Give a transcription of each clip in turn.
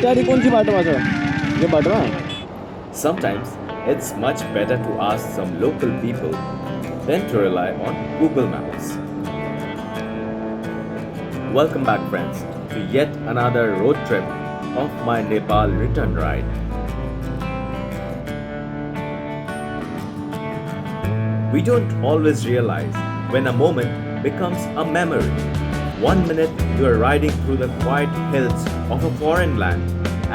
इटारी कोणची बाटो माझं जे बाटो ना Sometimes it's much better to ask some local people than to rely on Google Maps. Welcome back, friends, to yet another road trip of my Nepal return ride. We don't always realize when a moment becomes a memory. One minute you are riding through the quiet hills of a foreign land,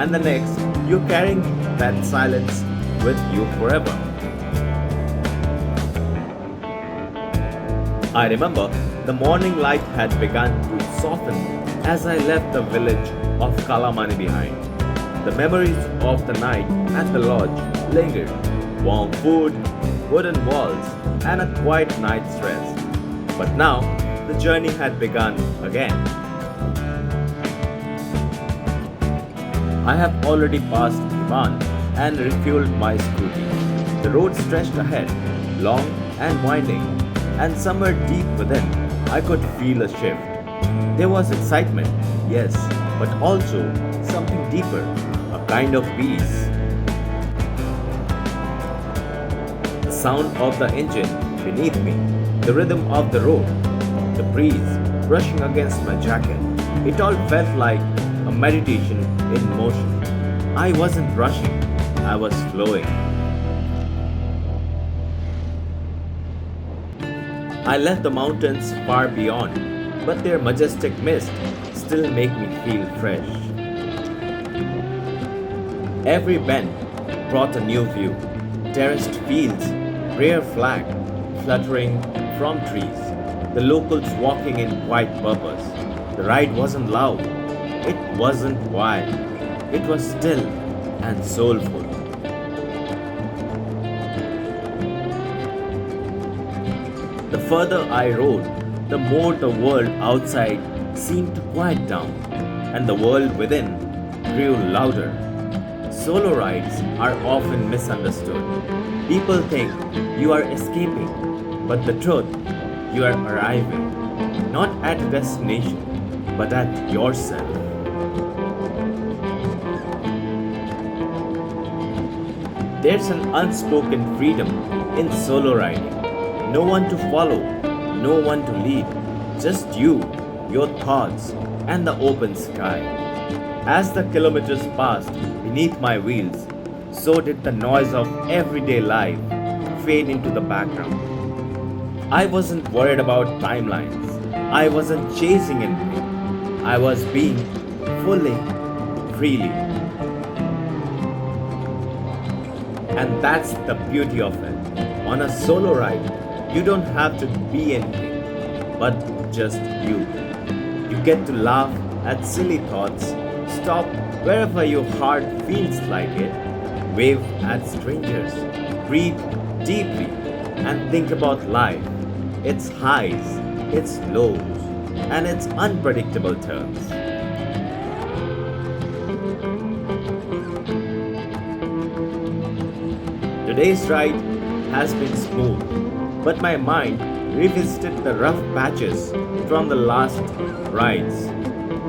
and the next you're carrying that silence with you forever. I remember the morning light had begun to soften as I left the village of Kalamani behind. The memories of the night at the lodge lingered. Warm food, wooden walls, and a quiet night's rest. But now, the journey had begun again. I have already passed Iman and refueled my scooty. The road stretched ahead, long and winding, and somewhere deep within, I could feel a shift. There was excitement, yes, but also something deeper, a kind of peace. The sound of the engine beneath me, the rhythm of the road, the breeze brushing against my jacket, it all felt like a meditation in motion. I wasn't rushing, I was flowing. I left the mountains far beyond, but their majestic mist still make me feel fresh. Every bend brought a new view, terraced fields, rare flag fluttering from trees, the locals walking in quiet purpose. The ride wasn't loud, it wasn't wild, it was still and soulful. The further I rode, the more the world outside seemed to quiet down, and the world within grew louder. Solo rides are often misunderstood. People think you are escaping, but the truth, you are arriving, not at a destination, but at yourself. There's an unspoken freedom in solo riding. No one to follow, no one to lead, just you, your thoughts, and the open sky. As the kilometers passed beneath my wheels, so did the noise of everyday life fade into the background. I wasn't worried about timelines. I wasn't chasing anything. I was being fully, freely. And that's the beauty of it. On a solo ride, you don't have to be anything, but just you. You get to laugh at silly thoughts, stop wherever your heart feels like it, wave at strangers, breathe deeply, and think about life, its highs, its lows, and its unpredictable turns. Today's ride has been smooth, but my mind revisited the rough patches from the last rides,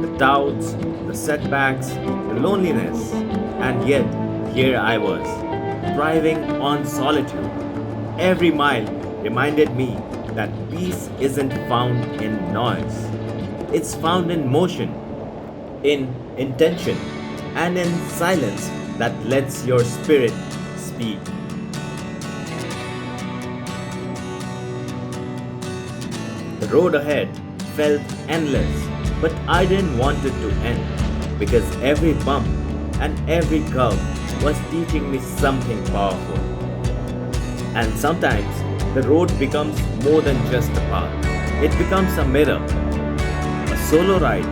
the doubts, the setbacks, the loneliness, and yet here I was, thriving on solitude. Every mile reminded me that peace isn't found in noise. It's found in motion, in intention, and in silence that lets your spirit speak. The road ahead felt endless, but I didn't want it to end because every bump and every curve was teaching me something powerful. And sometimes the road becomes more than just a path, it becomes a mirror. A solo ride,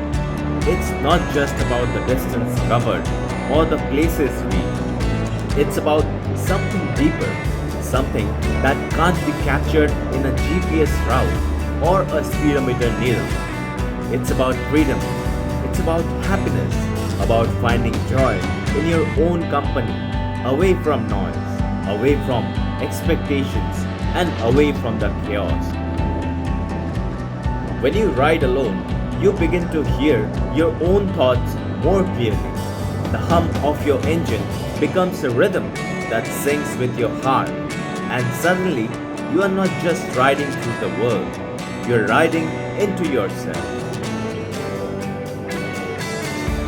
it's not just about the distance covered or the places reached, it's about something deeper, something that can't be captured in a GPS route or a speedometer needle. It's about freedom, it's about happiness, about finding joy in your own company, away from noise, away from expectations, and away from the chaos. When you ride alone, you begin to hear your own thoughts more clearly. The hum of your engine becomes a rhythm that syncs with your heart, and suddenly you are not just riding through the world, you're riding into yourself.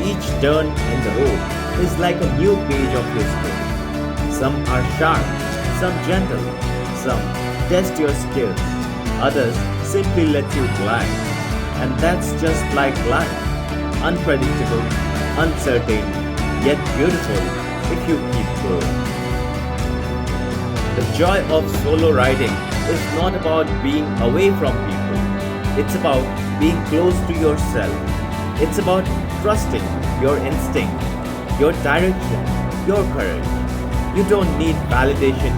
Each turn in the road is like a new page of history. Some are sharp, some gentle, some test your skills, others simply let you glide. And that's just like life, unpredictable, uncertain, yet beautiful if you keep going. The joy of solo riding is not about being away from people. It's about being close to yourself. It's about trusting your instinct, your direction, your courage. You don't need validation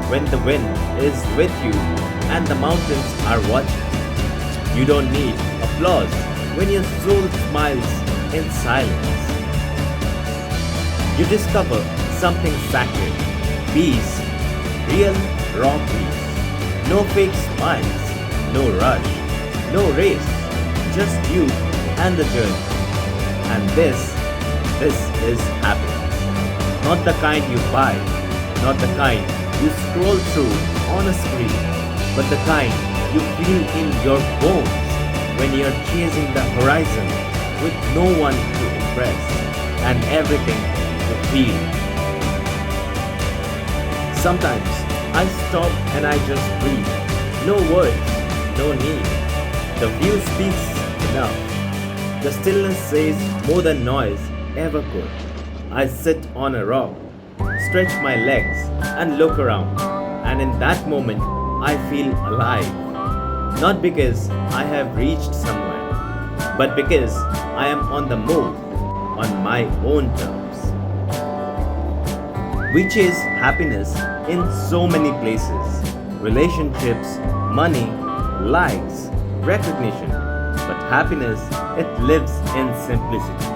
when the wind is with you and the mountains are watching. You don't need applause when your soul smiles in silence. You discover something sacred, peace, real raw peace. No fake smiles, no rush, no race, just you and the journey. And this is happiness. Not the kind you buy, not the kind you scroll through on a screen, but the kind you feel in your bones when you're chasing the horizon with no one to impress and everything to feel. Sometimes I stop and I just breathe. No words, no need. The view speaks enough. The stillness says more than noise ever could. I sit on a rock, stretch my legs, and look around. And in that moment, I feel alive. Not because I have reached somewhere, but because I am on the move, on my own terms. We chase happiness in so many places: relationships, money, likes, recognition. But happiness, it lives in simplicity.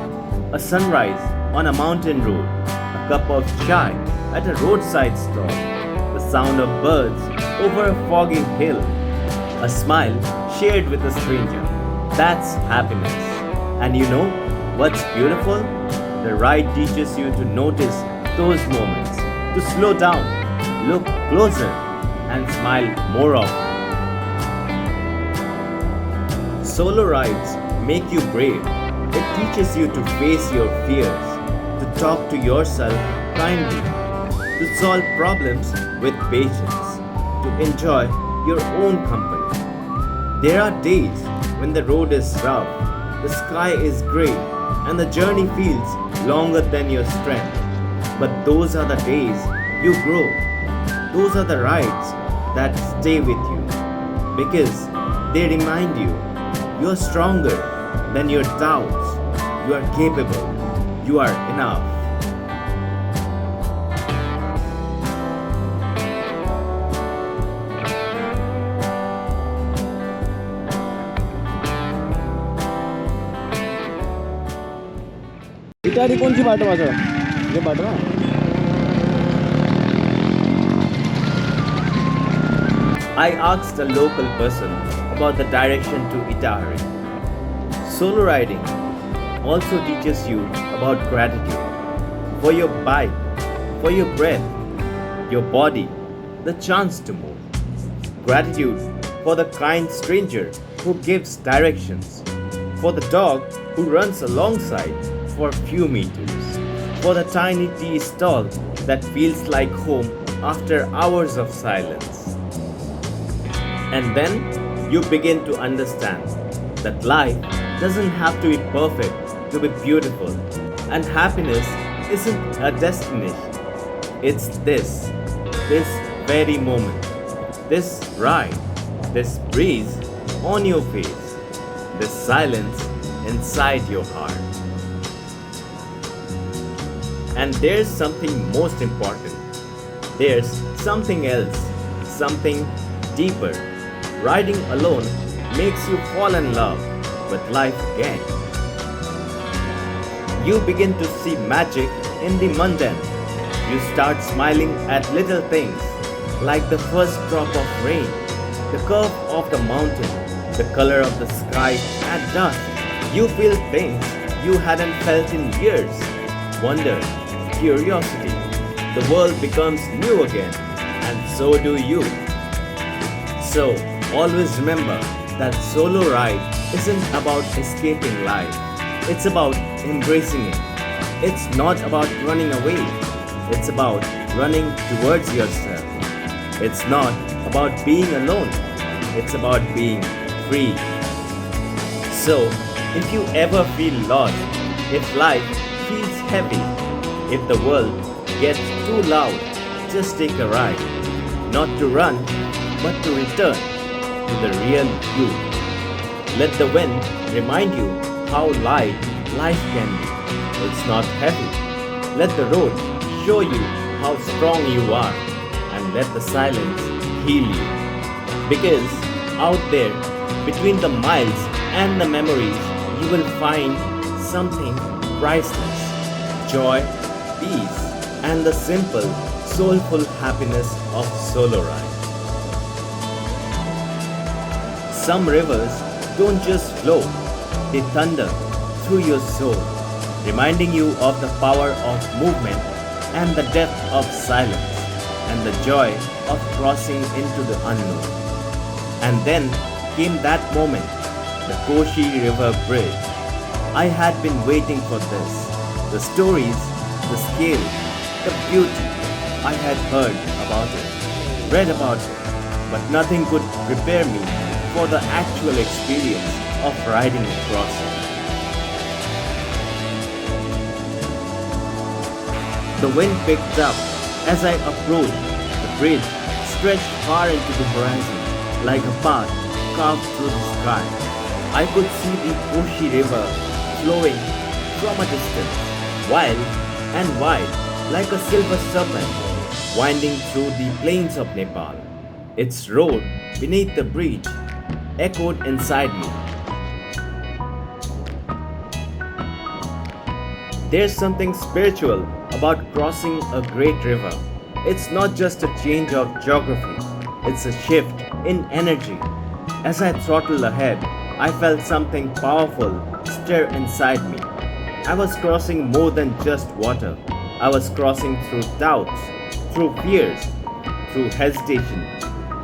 A sunrise on a mountain road, a cup of chai at a roadside stall, the sound of birds over a foggy hill, a smile shared with a stranger. That's happiness. And you know what's beautiful? The ride teaches you to notice those moments, to slow down, look closer, and smile more often. Solo rides make you brave. It teaches you to face your fears, to talk to yourself kindly, to solve problems with patience, to enjoy your own company. There are days when the road is rough, the sky is grey, and the journey feels longer than your strength. But those are the days you grow. Those are the rides that stay with you because they remind you are stronger than your doubts. You are capable. You are enough. Itahari कोणची बाटो माझं हे बाटो ना I asked a local person about the direction to Itahari. Solo riding also teaches you about gratitude for your bike, for your breath, your body, the chance to move. Gratitude for the kind stranger who gives directions, for the dog who runs alongside for a few meters, for the tiny tea stall that feels like home after hours of silence. And then you begin to understand that life doesn't have to be perfect to be beautiful, and happiness isn't a destination. It's this very moment, this ride, this breeze on your face, this silence inside your heart. And there's something most important. There's something else, something deeper. Riding alone makes you fall in love with life again. You begin to see magic in the mundane. You start smiling at little things like the first drop of rain, the curve of the mountain, the color of the sky at dusk. You feel things you hadn't felt in years. wonder, curiosity, the world becomes new again, and so do you. So, always remember that solo ride isn't about escaping life, it's about embracing it. It's not about running away, it's about running towards yourself. It's not about being alone, it's about being free. So, if you ever feel lost, if life feels heavy, if the world gets too loud, just take a ride. Not to run, but to return to the real you. Let the wind remind you how light life can be. It's not heavy. Let the road show you how strong you are, and let the silence heal you. Because out there, between the miles and the memories, you will find something priceless. Joy, peace, and the simple, soulful happiness of solo ride. Some rivers don't just flow, they thunder through your soul, reminding you of the power of movement and the depth of silence and the joy of crossing into the unknown. And then came that moment, the Koshi River Bridge. I had been waiting for this. The stories, the scale, the beauty. I had heard about it, read about it, but nothing could prepare me for the actual experience of riding across it. The wind picked up as I approached. The bridge stretched far into the horizon like a path carved through the sky. I could see the Koshi River flowing from a distance, wild and wide like a silver serpent, winding through the plains of Nepal. Its roar beneath the bridge echoed inside me. There's something spiritual about crossing a great river. It's not just a change of geography, it's a shift in energy. As I throttled ahead, I felt something powerful stir inside me. I was crossing more than just water. I was crossing through doubts, through fears, through hesitation.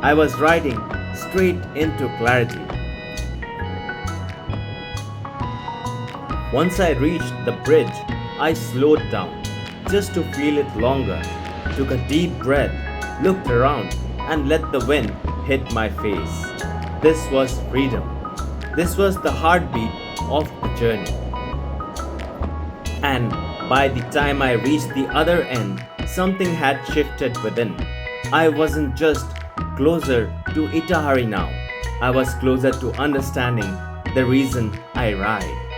I was riding straight into clarity. Once I reached the bridge, I slowed down just to feel it longer, took a deep breath, looked around, and let the wind hit my face. This was freedom. This was the heartbeat of the journey. And by the time I reached the other end, something had shifted within. I wasn't just closer to Itahari now. I was closer to understanding the reason I ride.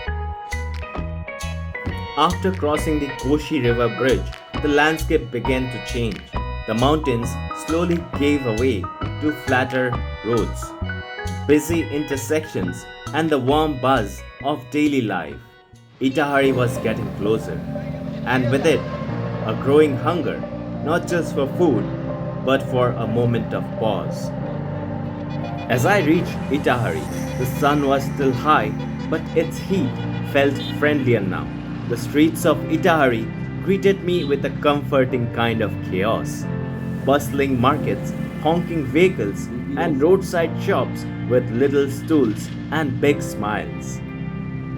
After crossing the Koshi River Bridge, the landscape began to change. The mountains slowly gave way to flatter roads, busy intersections, and the warm buzz of daily life. Itahari was getting closer, and with it, a growing hunger, not just for food, but for a moment of pause. As I reached Itahari, the sun was still high, but its heat felt friendlier now. The streets of Itahari greeted me with a comforting kind of chaos. Bustling markets, honking vehicles, and roadside shops with little stools and big smiles.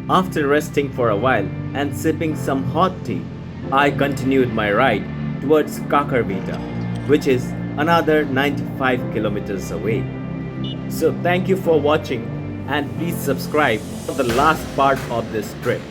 After resting for a while and sipping some hot tea, I continued my ride towards Kakarbhitta, which is another 95 kilometers away. So thank you for watching, and please subscribe for the last part of this trip.